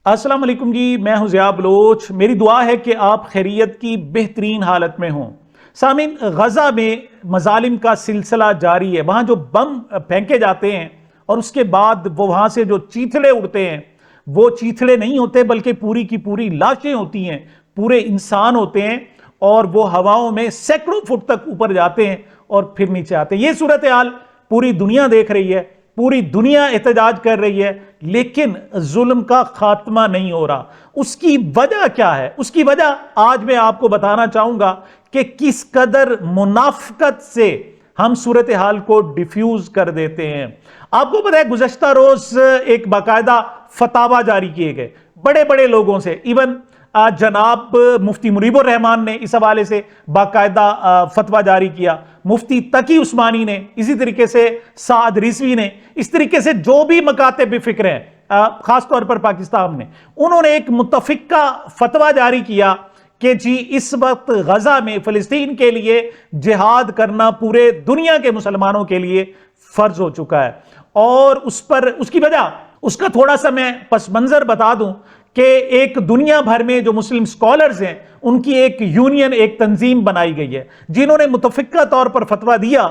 السلام علیکم جی، میں ہوں ضیاء بلوچ۔ میری دعا ہے کہ آپ خیریت کی بہترین حالت میں ہوں۔ سامعین، غزہ میں مظالم کا سلسلہ جاری ہے۔ وہاں جو بم پھینکے جاتے ہیں اور اس کے بعد وہاں سے جو چیتھڑے اڑتے ہیں، وہ چیتھڑے نہیں ہوتے بلکہ پوری کی پوری لاشیں ہوتی ہیں، پورے انسان ہوتے ہیں، اور وہ ہواؤں میں سینکڑوں فٹ تک اوپر جاتے ہیں اور پھر نیچے آتے ہیں۔ یہ صورتحال پوری دنیا دیکھ رہی ہے، پوری دنیا احتجاج کر رہی ہے، لیکن ظلم کا خاتمہ نہیں ہو رہا۔ اس کی وجہ کیا ہے؟ اس کی وجہ آج میں آپ کو بتانا چاہوں گا کہ کس قدر منافقت سے ہم صورتحال کو ڈیفیوز کر دیتے ہیں۔ آپ کو پتہ ہے گزشتہ روز ایک باقاعدہ فتاوی جاری کیے گئے بڑے بڑے لوگوں سے، ایون جناب مفتی منیب الرحمان نے اس حوالے سے باقاعدہ فتویٰ جاری کیا، مفتی تقی عثمانی نے، اسی طریقے سے سعد رضوی نے، اس طریقے سے جو بھی مکاتب فکر ہیں خاص طور پر پاکستان میں، انہوں نے ایک متفقہ فتویٰ جاری کیا کہ جی اس وقت غزہ میں فلسطین کے لیے جہاد کرنا پورے دنیا کے مسلمانوں کے لیے فرض ہو چکا ہے۔ اور اس کی وجہ، اس کا تھوڑا سا میں پس منظر بتا دوں کہ ایک دنیا بھر میں جو مسلم سکولرز ہیں ان کی ایک یونین، ایک تنظیم بنائی گئی ہے، جنہوں نے متفقہ طور پر فتویٰ دیا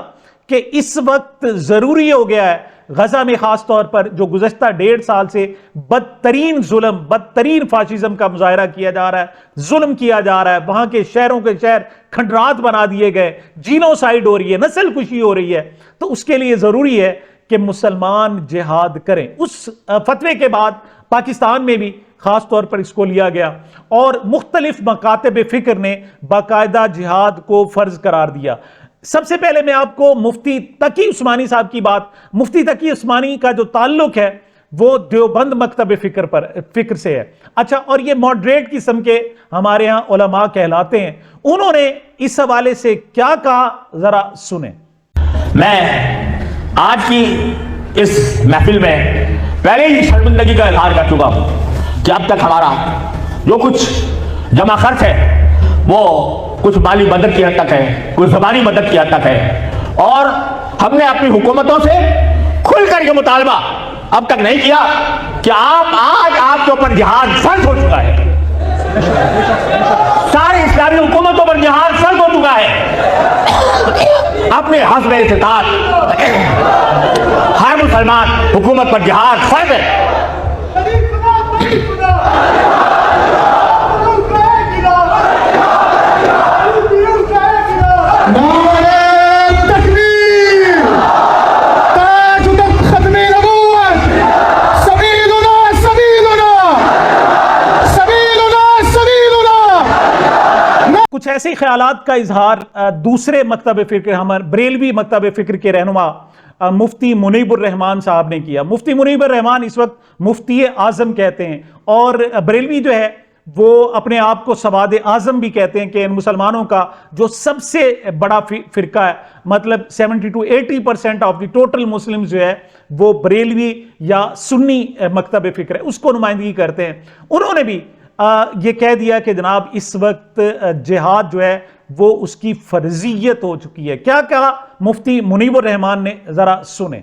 کہ اس وقت ضروری ہو گیا ہے غزہ میں خاص طور پر جو گزشتہ 1.5 سال سے بدترین ظلم، بدترین فاشزم کا مظاہرہ کیا جا رہا ہے، ظلم کیا جا رہا ہے، وہاں کے شہروں کے شہر کھنڈرات بنا دیے گئے، جینوسائیڈ ہو رہی ہے، نسل کشی ہو رہی ہے، تو اس کے لیے ضروری ہے کہ مسلمان جہاد کریں۔ اس فتوے کے بعد پاکستان میں بھی خاص طور پر اس کو لیا گیا اور مختلف مکاتب فکر نے باقاعدہ جہاد کو فرض قرار دیا۔ سب سے پہلے میں آپ کو مفتی تقی عثمانی صاحب کی بات، مفتی تقی عثمانی کا جو تعلق ہے وہ دیوبند مکتب فکر سے ہے۔ اچھا، اور یہ ماڈریٹ قسم کے ہمارے ہاں علماء کہلاتے ہیں۔ انہوں نے اس حوالے سے کیا کہا، ذرا سنیں۔ میں آج کی اس محفل میں پہلے ہی شرمندگی کا اظہار کر چکا ہوں کہ اب تک ہمارا جو کچھ جمع خرچ ہے وہ کچھ مالی مدد کی حد تک ہے، کچھ زبانی مدد کی حد تک ہے، اور ہم نے اپنی حکومتوں سے کھل کر یہ مطالبہ اب تک نہیں کیا کہ آج آپ کے اوپر جہاد فرض ہو چکا ہے، ساری اسلامی حکومتوں پر جہاد فرض ہو چکا ہے، اپنے حسب استطاعت ہر مسلمان حکومت پر جہاد فرض ہے۔ کچھ ایسے خیالات کا اظہار دوسرے مکتب فکر، ہمارے بریلوی مکتب فکر کے رہنما مفتی منیب الرحمان صاحب نے کیا۔ مفتی منیب الرحمان اس وقت مفتی اعظم کہتے ہیں، اور بریلوی جو ہے وہ اپنے آپ کو سواد اعظم بھی کہتے ہیں کہ ان مسلمانوں کا جو سب سے بڑا فرقہ ہے، مطلب 70 to 80% آف دی ٹوٹل مسلم جو ہے وہ بریلوی یا سنی مکتب فکر ہے، اس کو نمائندگی کرتے ہیں۔ انہوں نے بھی یہ کہہ دیا کہ جناب اس وقت جہاد جو ہے وہ اس کی فرضیت ہو چکی ہے۔ کیا کہا مفتی منیب الرحمان نے، ذرا سنیں۔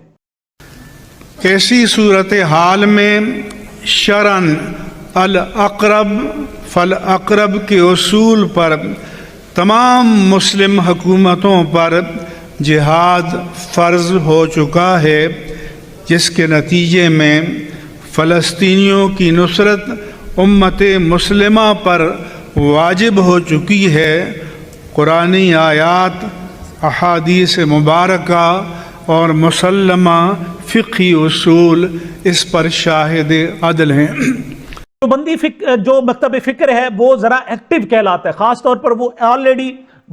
ایسی صورتحال میں شرعاً الاقرب فالاقرب کے اصول پر تمام مسلم حکومتوں پر جہاد فرض ہو چکا ہے، جس کے نتیجے میں فلسطینیوں کی نصرت امت مسلمہ پر واجب ہو چکی ہے۔ قرآنی آیات، احادیث مبارکہ اور مسلمہ فقہی اصول اس پر شاہد عدل ہیں۔ دیوبندی جو مکتب فکر ہے وہ ذرا ایکٹیو کہلاتا ہے، خاص طور پر وہ آلریڈی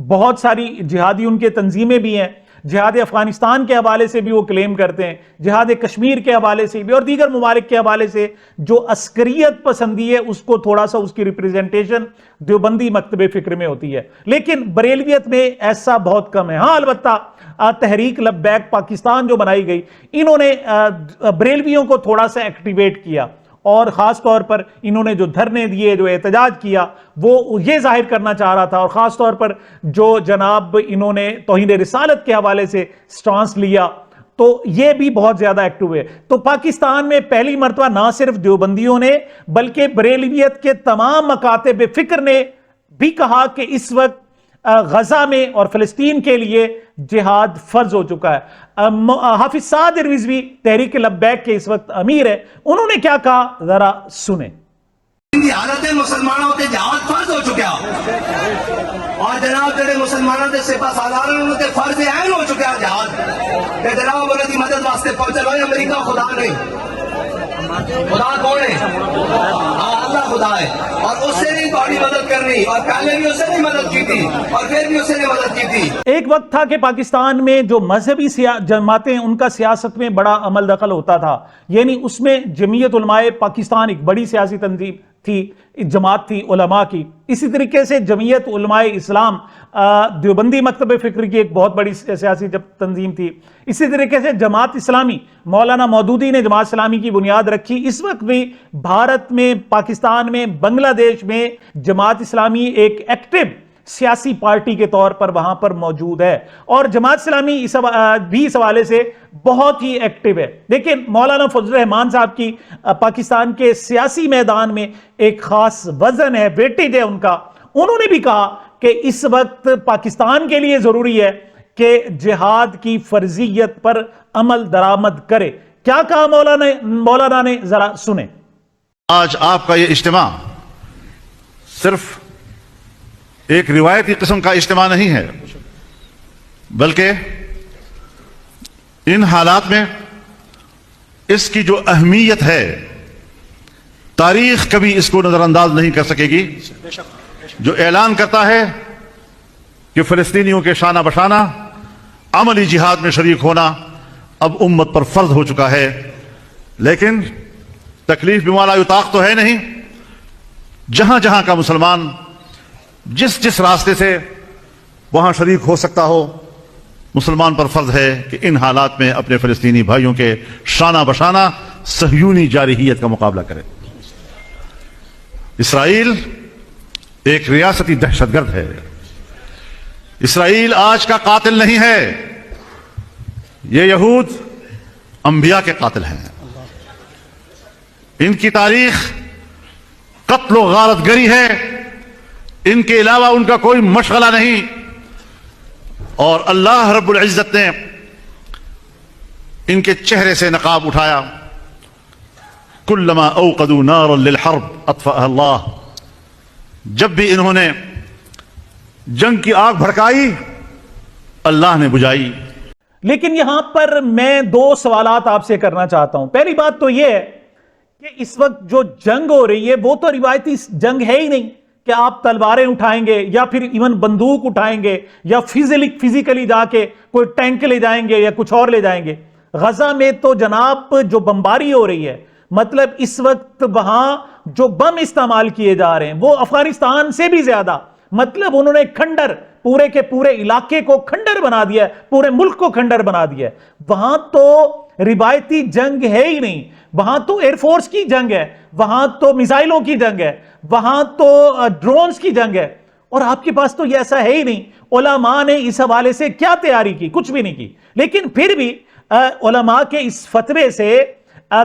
بہت ساری جہادی ان کے تنظیمیں بھی ہیں، جہاد افغانستان کے حوالے سے بھی وہ کلیم کرتے ہیں، جہاد کشمیر کے حوالے سے بھی، اور دیگر ممالک کے حوالے سے جو عسکریت پسندی ہے اس کو تھوڑا سا اس کی ریپریزنٹیشن دیوبندی مکتب فکر میں ہوتی ہے، لیکن بریلویت میں ایسا بہت کم ہے۔ ہاں البتہ تحریک لبیک پاکستان جو بنائی گئی، انہوں نے بریلویوں کو تھوڑا سا ایکٹیویٹ کیا، اور خاص طور پر انہوں نے جو دھرنے دیے، جو احتجاج کیا، وہ یہ ظاہر کرنا چاہ رہا تھا، اور خاص طور پر جو جناب انہوں نے توہین رسالت کے حوالے سے سٹانس لیا، تو یہ بھی بہت زیادہ ایکٹیو ہے. تو پاکستان میں پہلی مرتبہ نہ صرف دیوبندیوں نے بلکہ بریلویت کے تمام مکاتب فکر نے بھی کہا کہ اس وقت غزہ میں اور فلسطین کے لیے جہاد فرض ہو چکا ہے. حافظ سعد رضوی تحریک لبیک کے اس وقت امیر ہے, انہوں نے کیا کہا ذرا سنیں. حالت مسلمانوں تے جہاد فرض ہو چکا اور جناب جڑے مسلمانوں دے سپاہ سالار انہوں تے فرض عین ہو چکا جہاد تے جناب انہاں دی مدد واسطے پہنچے ہوئے امریکہ خدا نہیں. خدا کون ہے؟ اللہ خدا ہے, اور اس سے نہیں بڑی مدد کرنی, اور پہلے بھی اس نے مدد کی تھی اور پھر بھی اس نے مدد کی تھی. ایک وقت تھا کہ پاکستان میں جو مذہبی جماعتیں ان کا سیاست میں بڑا عمل دخل ہوتا تھا, یعنی اس میں جمعیت علماء پاکستان ایک بڑی سیاسی تنظیم تھی, جماعت تھی علماء کی. اسی طریقے سے جمعیت علماء اسلام دیوبندی مکتب فکر کی ایک بہت بڑی سیاسی تنظیم تھی. اسی طریقے سے جماعت اسلامی, مولانا مودودی نے جماعت اسلامی کی بنیاد رکھی. اس وقت بھی بھارت میں, پاکستان میں, بنگلہ دیش میں جماعت اسلامی ایک ایکٹیو سیاسی پارٹی کے طور پر وہاں پر موجود ہے, اور جماعت اسلامی بھی اس حوالے سے بہت ہی ایکٹیو ہے. لیکن مولانا فضل الرحمان صاحب کی پاکستان کے سیاسی میدان میں ایک خاص وزن ہے, ویٹیج ہے ان کا. انہوں نے بھی کہا کہ اس وقت پاکستان کے لیے ضروری ہے کہ جہاد کی فرضیت پر عمل درآمد کرے. کیا کہا مولانا نے, ذرا سنیں. آج آپ کا یہ اجتماع صرف ایک روایتی قسم کا اجتماع نہیں ہے, بلکہ ان حالات میں اس کی جو اہمیت ہے تاریخ کبھی اس کو نظر انداز نہیں کر سکے گی. جو اعلان کرتا ہے کہ فلسطینیوں کے شانہ بشانہ عملی جہاد میں شریک ہونا اب امت پر فرض ہو چکا ہے, لیکن تکلیف بما لا یطاق تو ہے نہیں. جہاں جہاں کا مسلمان جس جس راستے سے وہاں شریک ہو سکتا ہو, مسلمان پر فرض ہے کہ ان حالات میں اپنے فلسطینی بھائیوں کے شانہ بشانہ صہیونی جارحیت کا مقابلہ کرے. اسرائیل ایک ریاستی دہشت گرد ہے. اسرائیل آج کا قاتل نہیں ہے, یہ یہود انبیاء کے قاتل ہیں. ان کی تاریخ قتل و غارت گری ہے, ان کے علاوہ ان کا کوئی مشغلہ نہیں. اور اللہ رب العزت نے ان کے چہرے سے نقاب اٹھایا. کلما اوقدوا نارا للحرب اطفأها اللہ, جب بھی انہوں نے جنگ کی آگ بھڑکائی اللہ نے بجھائی. لیکن یہاں پر میں دو سوالات آپ سے کرنا چاہتا ہوں. پہلی بات تو یہ ہے کہ اس وقت جو جنگ ہو رہی ہے وہ تو روایتی جنگ ہے ہی نہیں کہ آپ تلواریں اٹھائیں گے یا پھر ایون بندوق اٹھائیں گے یا فزیکلی جا کے کوئی ٹینک لے جائیں گے یا کچھ اور لے جائیں گے. غزہ میں تو جناب جو بمباری ہو رہی ہے, مطلب اس وقت وہاں جو بم استعمال کیے جا رہے ہیں وہ افغانستان سے بھی زیادہ, مطلب انہوں نے کھنڈر پورے کے پورے علاقے کو کھنڈر بنا دیا ہے, پورے ملک کو کھنڈر بنا دیا ہے. وہاں تو روایتی جنگ ہے ہی نہیں, وہاں تو ایئر فورس کی جنگ ہے, وہاں تو میزائلوں کی جنگ ہے, وہاں تو ڈرونز کی جنگ ہے, اور آپ کے پاس تو یہ ایسا ہے ہی نہیں. علماء نے اس حوالے سے کیا تیاری کی؟ کچھ بھی نہیں کی. لیکن پھر بھی علماء کے اس فتوے سے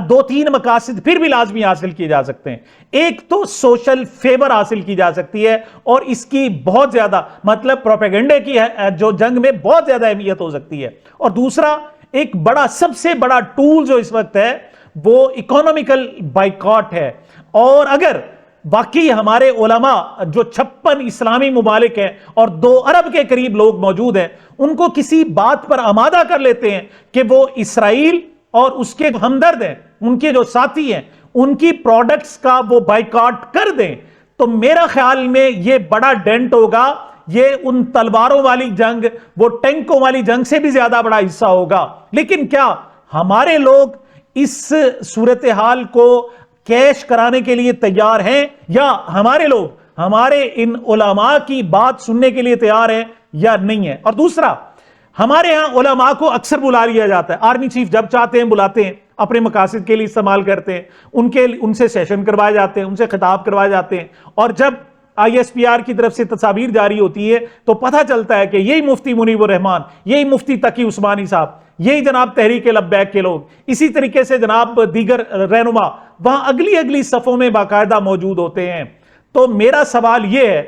دو تین مقاصد پھر بھی لازمی حاصل کیے جا سکتے ہیں. ایک تو سوشل فیور حاصل کی جا سکتی ہے, اور اس کی بہت زیادہ مطلب پروپیگنڈے کی جو جنگ میں بہت زیادہ اہمیت ہو سکتی ہے. اور دوسرا ایک بڑا, سب سے بڑا ٹول جو اس وقت ہے وہ اکانومیکل بائیکاٹ ہے. اور اگر باقی ہمارے علماء جو 56 اسلامی ممالک ہیں اور 2 ارب کے قریب لوگ موجود ہیں, ان کو کسی بات پر آمادہ کر لیتے ہیں کہ وہ اسرائیل اور اس کے ہمدرد ہیں, ان کے جو ساتھی ہیں, ان کی پروڈکٹس کا وہ بائیکاٹ کر دیں, تو میرا خیال میں یہ بڑا ڈینٹ ہوگا. یہ ان تلواروں والی جنگ, وہ ٹینکوں والی جنگ سے بھی زیادہ بڑا حصہ ہوگا. لیکن کیا ہمارے لوگ اس صورتحال کو کیش کرانے کے لیے تیار ہیں, یا ہمارے لوگ ہمارے ان علماء کی بات سننے کے لیے تیار ہیں یا نہیں ہے؟ اور دوسرا, ہمارے ہاں علماء کو اکثر بلا لیا جاتا ہے, آرمی چیف جب چاہتے ہیں بلاتے ہیں, اپنے مقاصد کے لیے استعمال کرتے ہیں, ان سے سیشن کروائے جاتے ہیں, ان سے خطاب کروائے جاتے ہیں, اور جب ISPR کی طرف سے تصاویر جاری ہوتی ہے تو پتہ چلتا ہے کہ یہی مفتی منیب الرحمان, یہی مفتی تقی عثمانی صاحب, یہی جناب تحریک لبیک کے لوگ، اسی طریقے سے جناب دیگر رہنما وہاں اگلی صفوں میں باقاعدہ موجود ہوتے ہیں۔ تو میرا سوال یہ ہے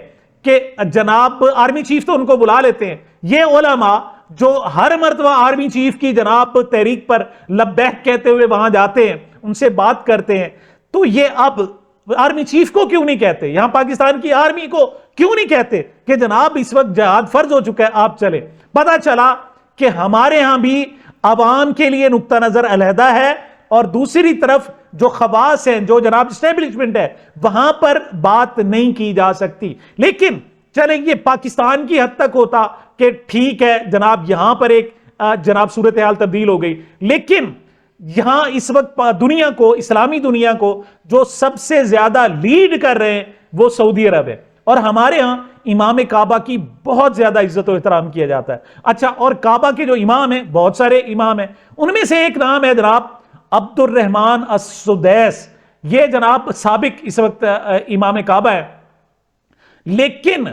کہ جناب آرمی چیف تو ان کو بلا لیتے ہیں، یہ علماء جو ہر مرتبہ آرمی چیف کی جناب تحریک پر لبیک کہتے ہوئے وہاں جاتے ہیں، ان سے بات کرتے ہیں، تو یہ اب آرمی چیف کو کیوں نہیں کہتے، یہاں پاکستان کی آرمی کو کیوں نہیں کہتے کہ جناب اس وقت جہاد فرض ہو چکا ہے، آپ چلے؟ پتہ چلا کہ ہمارے ہاں بھی عوام کے لیے نقطہ نظر علیحدہ ہے، اور دوسری طرف جو خواص ہیں، جو جناب اسٹیبلشمنٹ ہے، وہاں پر بات نہیں کی جا سکتی۔ لیکن چلیں یہ پاکستان کی حد تک ہوتا کہ ٹھیک ہے جناب یہاں پر ایک جناب صورتحال تبدیل ہو گئی، لیکن یہاں اس وقت دنیا کو، اسلامی دنیا کو جو سب سے زیادہ لیڈ کر رہے ہیں وہ سعودی عرب ہے، اور ہمارے ہاں امام کعبہ کی بہت زیادہ عزت و احترام کیا جاتا ہے۔ اچھا، اور کعبہ کے جو امام ہیں، بہت سارے امام ہیں، ان میں سے ایک نام ہے جناب عبد الرحمن السدیس، یہ جناب سابق اس وقت امام کعبہ ہے۔ لیکن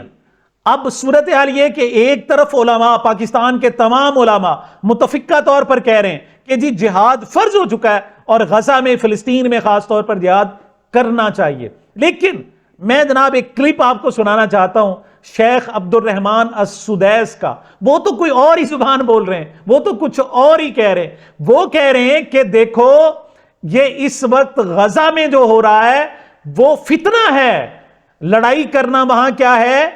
اب صورتحال یہ کہ ایک طرف علماء، پاکستان کے تمام علماء متفقہ طور پر کہہ رہے ہیں کہ جی جہاد فرض ہو چکا ہے اور غزہ میں، فلسطین میں خاص طور پر جہاد کرنا چاہیے۔ لیکن میں جناب ایک کلپ آپ کو سنانا چاہتا ہوں شیخ عبد الرحمن السدیس کا، وہ تو کوئی اور ہی زبان بول رہے ہیں، وہ تو کچھ اور ہی کہہ رہے ہیں۔ وہ کہہ رہے ہیں کہ دیکھو یہ اس وقت غزہ میں جو ہو رہا ہے وہ فتنہ ہے، لڑائی کرنا وہاں کیا ہے؟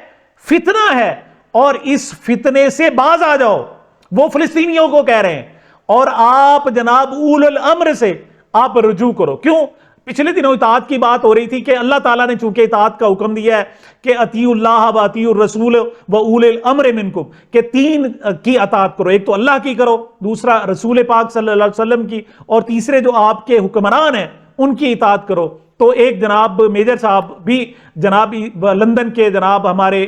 فتنہ ہے، اور اس فتنے سے باز آ جاؤ، وہ فلسطینیوں کو کہہ رہے ہیں، اور آپ جناب اول الامر سے آپ رجوع کرو۔ کیوں؟ پچھلے دنوں اطاعت کی بات ہو رہی تھی کہ اللہ تعالیٰ نے چونکہ اطاعت کا حکم دیا ہے کہ اطیعوا اللہ و اطیعوا الرسول و اولی الامر منکم، کہ تین کی اطاعت کرو، ایک تو اللہ کی کرو، دوسرا رسول پاک صلی اللہ علیہ وسلم کی، اور تیسرے جو آپ کے حکمران ہیں ان کی اطاعت کرو۔ تو ایک جناب میجر صاحب بھی جناب لندن کے جناب ہمارے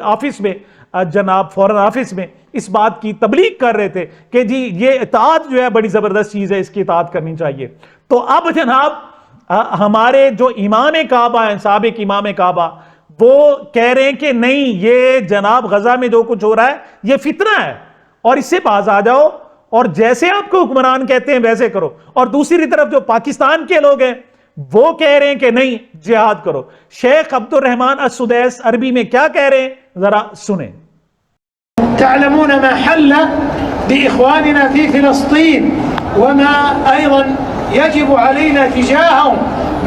آفس میں، جناب فورن آفس میں اس بات کی تبلیغ کر رہے تھے کہ جی یہ اطاعت جو ہے بڑی زبردست چیز ہے، اس کی اطاعت کرنی چاہیے۔ تو اب جناب ہمارے جو امام کعبہ ہیں، سابق امام کعبہ، وہ کہہ رہے ہیں کہ نہیں، یہ جناب غزہ میں جو کچھ ہو رہا ہے یہ فتنہ ہے، اور اس سے باز آ جاؤ، اور جیسے آپ کو حکمران کہتے ہیں ویسے کرو۔ اور دوسری طرف جو پاکستان کے لوگ ہیں وہ کہہ رہے ہیں کہ نہیں، جہاد کرو۔ شیخ عبد الرحمن السدیس عربی میں کیا کہہ رہے ہیں، ذرا سنیں۔ تعلمون ما حل بإخواننا في فلسطين وما أيضا يجب علينا تجاههم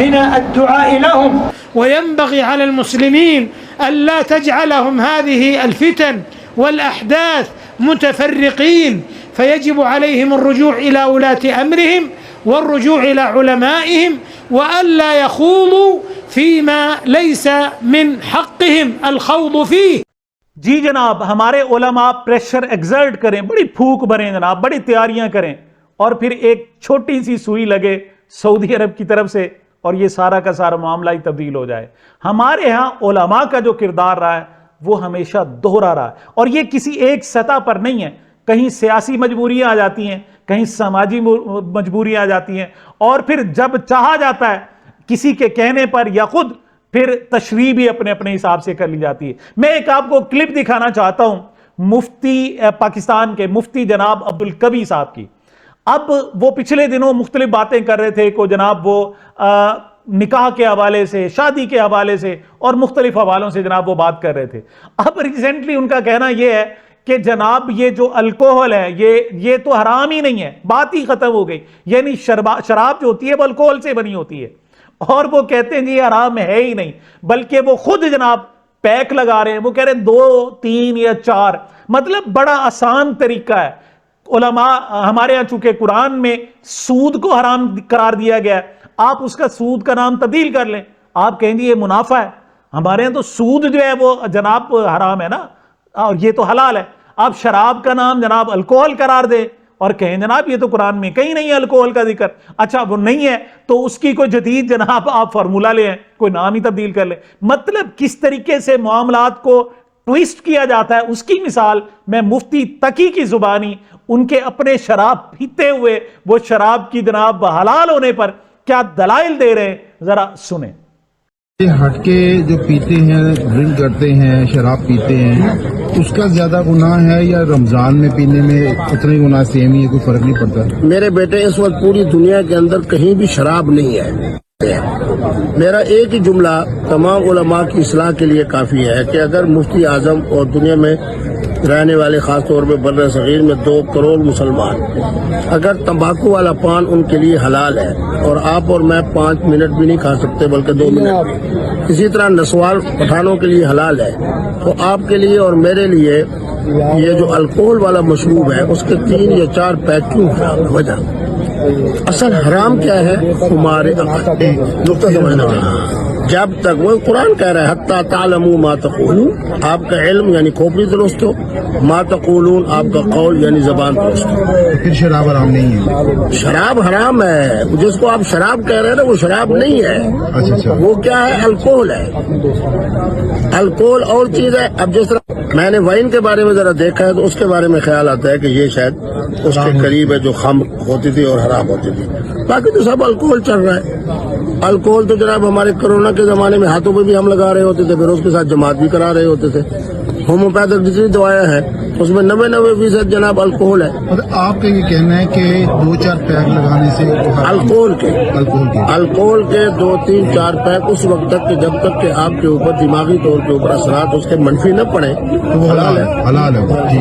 من الدعاء لهم، وينبغي على المسلمين ألا تجعلهم هذه الفتن والأحداث متفرقين، فيجب عليهم الرجوع إلى ولاة أمرهم والرجوع إلى علمائهم، وألا يخوضوا فيما ليس من حقهم الخوض فيه۔ جی جناب، ہمارے علماء پریشر ایگزرٹ کریں، بڑی پھوک بھریں جناب، بڑی تیاریاں کریں، اور پھر ایک چھوٹی سی سوئی لگے سعودی عرب کی طرف سے اور یہ سارا کا سارا معاملہ ہی تبدیل ہو جائے۔ ہمارے ہاں علماء کا جو کردار رہا ہے وہ ہمیشہ دوہرا رہا ہے، اور یہ کسی ایک سطح پر نہیں ہے، کہیں سیاسی مجبوریاں آ جاتی ہیں، کہیں سماجی مجبوریاں آ جاتی ہیں، اور پھر جب چاہا جاتا ہے کسی کے کہنے پر یا خود پھر تشریح بھی اپنے اپنے حساب سے کر لی جاتی ہے۔ میں ایک آپ کو کلپ دکھانا چاہتا ہوں مفتی پاکستان کے مفتی جناب عبدالقوی صاحب کی۔ اب وہ پچھلے دنوں مختلف باتیں کر رہے تھے کہ جناب وہ نکاح کے حوالے سے، شادی کے حوالے سے اور مختلف حوالوں سے جناب وہ بات کر رہے تھے۔ اب ریسنٹلی ان کا کہنا یہ ہے کہ جناب یہ جو الکوہل ہے یہ تو حرام ہی نہیں ہے، بات ہی ختم ہو گئی، یعنی شراب جو ہوتی ہے وہ الکوہل سے بنی ہوتی ہے، اور وہ کہتے ہیں جی یہ حرام ہے ہی نہیں، بلکہ وہ خود جناب پیک لگا رہے ہیں، وہ کہہ رہے ہیں 2 3 یا 4، مطلب بڑا آسان طریقہ ہے۔ علماء ہمارے یہاں چونکہ قرآن میں سود کو حرام قرار دیا گیا ہے، آپ اس کا سود کا نام تبدیل کر لیں، آپ کہیں گے یہ منافع ہے، ہمارے یہاں تو سود جو ہے وہ جناب حرام ہے نا، اور یہ تو حلال ہے۔ آپ شراب کا نام جناب الکوہل قرار دیں اور کہیں جناب یہ تو قرآن میں کہیں نہیں ہے الکوہل کا ذکر، اچھا وہ نہیں ہے تو اس کی کوئی جدید جناب آپ فارمولہ لیں، کوئی نام ہی تبدیل کر لیں۔ مطلب کس طریقے سے معاملات کو ٹویسٹ کیا جاتا ہے، اس کی مثال میں مفتی تقی کی زبانی ان کے اپنے شراب پیتے ہوئے وہ شراب کی جناب حلال ہونے پر کیا دلائل دے رہے ہیں، ذرا سنیں۔ ہٹ کے جو پیتے ہیں، ڈرنک کرتے ہیں، شراب پیتے ہیں، اس کا زیادہ گناہ ہے یا رمضان میں پینے میں اتنے گناہ سیم ہی ہے، کوئی فرق نہیں پڑتا؟ میرے بیٹے اس وقت پوری دنیا کے اندر کہیں بھی شراب نہیں ہے. میرا ایک ہی جملہ تمام علماء کی اصلاح کے لیے کافی ہے کہ اگر مفتی اعظم اور دنیا میں رہنے والے خاص طور پہ بر صغیر میں 2 کروڑ مسلمان اگر تمباکو والا پان ان کے لیے حلال ہے اور آپ اور میں 5 منٹ بھی نہیں کھا سکتے بلکہ 2 منٹ بھی، اسی طرح نسوار پٹھانوں کے لیے حلال ہے، تو آپ کے لیے اور میرے لیے یہ جو الکوہل والا مشروب ہے اس کے 3 یا 4 پیک کیوں حرام ہے؟ وجہ اصل حرام کیا ہے؟ ہمارے نقطہ سمجھنا ہوگا. جب تک وہ قرآن کہہ رہا ہے حتی تعلموا ما تقولون، آپ کا علم یعنی کھوپڑی درست ہو، ما تقولون آپ کا قول یعنی زبان درست ہو. پھر شراب حرام نہیں ہے؟ شراب حرام ہے، جس کو آپ شراب کہہ رہے ہیں نا وہ شراب نہیں ہے. اچھا. وہ کیا ہے؟ الکوہل ہے. الکوہل اور چیز ہے. اب جس طرح میں نے وائن کے بارے میں ذرا دیکھا ہے تو اس کے بارے میں خیال آتا ہے کہ یہ شاید اس کے قریب ہے جو خمر ہوتی تھی اور حرام ہوتی تھی. باقی تو سب الکوہل چل رہا ہے. الکوہل تو جناب ہمارے کرونا کے زمانے میں ہاتھوں پہ بھی ہم لگا رہے ہوتے تھے، پھر اس کے ساتھ جماعت بھی کرا رہے ہوتے تھے. ہومیوپیتھک جتنی دوائیں ہیں اس میں 99% جناب الکوہل ہے. مطلب آپ کا یہ کہنا ہے کہ 2-4 پیک لگانے سے الکوہل کے 2, 3, 4 پیک اس وقت تک کہ جب تک کہ آپ کے اوپر دماغی طور کے اوپر اثرات اس کے منفی نہ پڑے تو وہ حلال ہے. جی.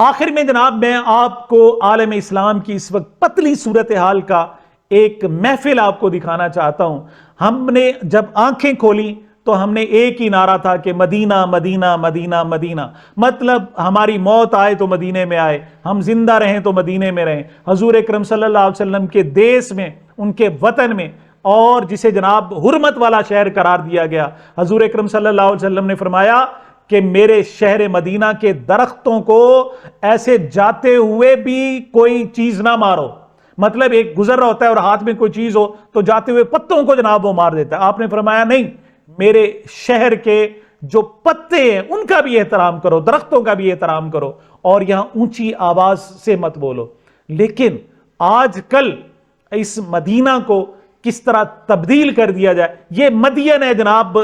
آخر میں جناب میں آپ کو عالم اسلام کی اس وقت پتلی صورتحال کا ایک محفل آپ کو دکھانا چاہتا ہوں. ہم نے جب آنکھیں کھولی تو ہم نے ایک ہی نعرہ تھا کہ مدینہ مدینہ مدینہ مدینہ، مطلب ہماری موت آئے تو مدینے میں آئے، ہم زندہ رہیں تو مدینے میں رہیں. حضور اکرم صلی اللہ علیہ وسلم کے دیس میں، ان کے وطن میں، اور جسے جناب حرمت والا شہر قرار دیا گیا. حضور اکرم صلی اللہ علیہ وسلم نے فرمایا کہ میرے شہر مدینہ کے درختوں کو ایسے جاتے ہوئے بھی کوئی چیز نہ مارو. مطلب ایک گزر رہا ہوتا ہے اور ہاتھ میں کوئی چیز ہو تو جاتے ہوئے پتوں کو جناب وہ مار دیتا ہے. آپ نے فرمایا نہیں، میرے شہر کے جو پتے ہیں ان کا بھی احترام کرو، درختوں کا بھی احترام کرو، اور یہاں اونچی آواز سے مت بولو. لیکن آج کل اس مدینہ کو کس طرح تبدیل کر دیا جائے. یہ مدین ہے جناب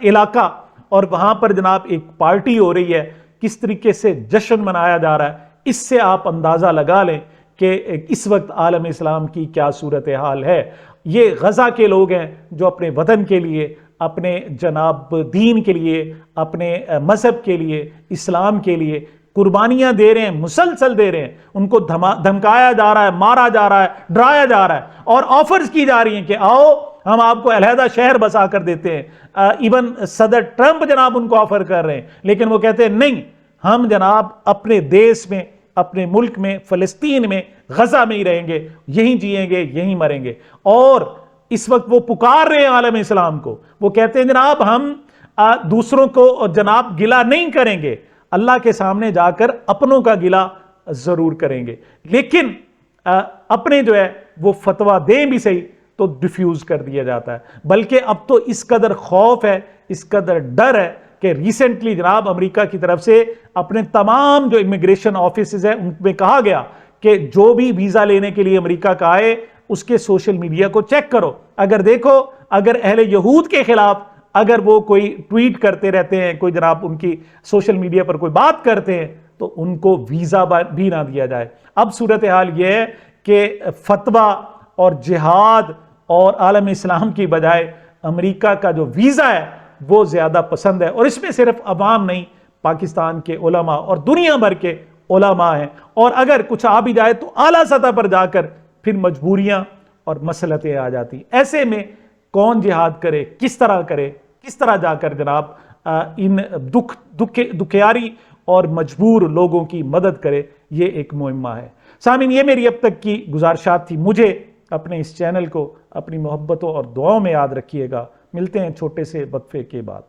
علاقہ، اور وہاں پر جناب ایک پارٹی ہو رہی ہے، کس طریقے سے جشن منایا جا رہا ہے. اس سے آپ اندازہ لگا لیں کہ اس وقت عالم اسلام کی کیا صورتحال ہے. یہ غزہ کے لوگ ہیں جو اپنے وطن کے لیے، اپنے جناب دین کے لیے، اپنے مذہب کے لیے، اسلام کے لیے قربانیاں دے رہے ہیں، مسلسل دے رہے ہیں. ان کو دھمکایا جا رہا ہے، مارا جا رہا ہے، ڈرایا جا رہا ہے، اور آفرز کی جا رہی ہیں کہ آؤ ہم آپ کو علیحدہ شہر بسا کر دیتے ہیں. ایون صدر ٹرمپ جناب ان کو آفر کر رہے ہیں، لیکن وہ کہتے ہیں نہیں، ہم جناب اپنے دیس میں، اپنے ملک میں، فلسطین میں، غزہ میں ہی رہیں گے، یہیں جئیں گے، یہیں مریں گے. اور اس وقت وہ پکار رہے ہیں عالم اسلام کو. وہ کہتے ہیں جناب ہم دوسروں کو جناب گلہ نہیں کریں گے، اللہ کے سامنے جا کر اپنوں کا گلہ ضرور کریں گے، لیکن اپنے جو ہے وہ فتویٰ دیں بھی صحیح تو ڈیفیوز کر دیا جاتا ہے. بلکہ اب تو اس قدر خوف ہے، اس قدر ڈر ہے کہ ریسنٹلی جناب امریکہ کی طرف سے اپنے تمام جو امیگریشن آفیسز ہیں ان میں کہا گیا کہ جو بھی ویزا لینے کے لیے امریکہ کا آئے اس کے سوشل میڈیا کو چیک کرو. اگر دیکھو اگر اہل یہود کے خلاف اگر وہ کوئی ٹویٹ کرتے رہتے ہیں، کوئی جناب ان کی سوشل میڈیا پر کوئی بات کرتے ہیں تو ان کو ویزا بھی نہ دیا جائے. اب صورتحال یہ ہے کہ فتویٰ اور جہاد اور عالم اسلام کی بجائے امریکہ کا جو ویزا ہے وہ زیادہ پسند ہے. اور اس میں صرف عوام نہیں، پاکستان کے علماء اور دنیا بھر کے علماء ہیں. اور اگر کچھ آ بھی جائے تو اعلیٰ سطح پر جا کر پھر مجبوریاں اور مسلطیں آ جاتی. ایسے میں کون جہاد کرے، کس طرح کرے، کس طرح جا کر جناب ان دکھیاری اور مجبور لوگوں کی مدد کرے، یہ ایک مہمہ ہے. سامعین، یہ میری اب تک کی گزارشات تھی. مجھے اپنے اس چینل کو اپنی محبتوں اور دعاؤں میں یاد رکھیے گا. ملتے ہیں چھوٹے سے وقفے کے بعد.